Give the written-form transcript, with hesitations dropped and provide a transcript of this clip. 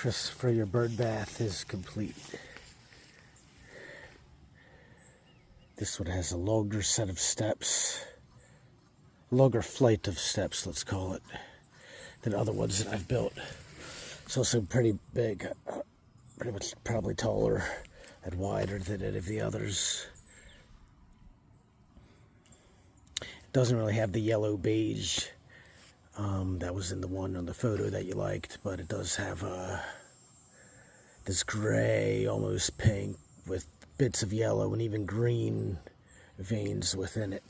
breakfast for your bird bath is complete. This one has a longer set of steps, longer flight of steps, let's call it, than other ones that I've built. It's also pretty big, pretty much probably taller and wider than any of the others. It doesn't really have the yellow beige that was in the one on the photo that you liked, but it does have this gray, almost pink, with bits of yellow and even green veins within it.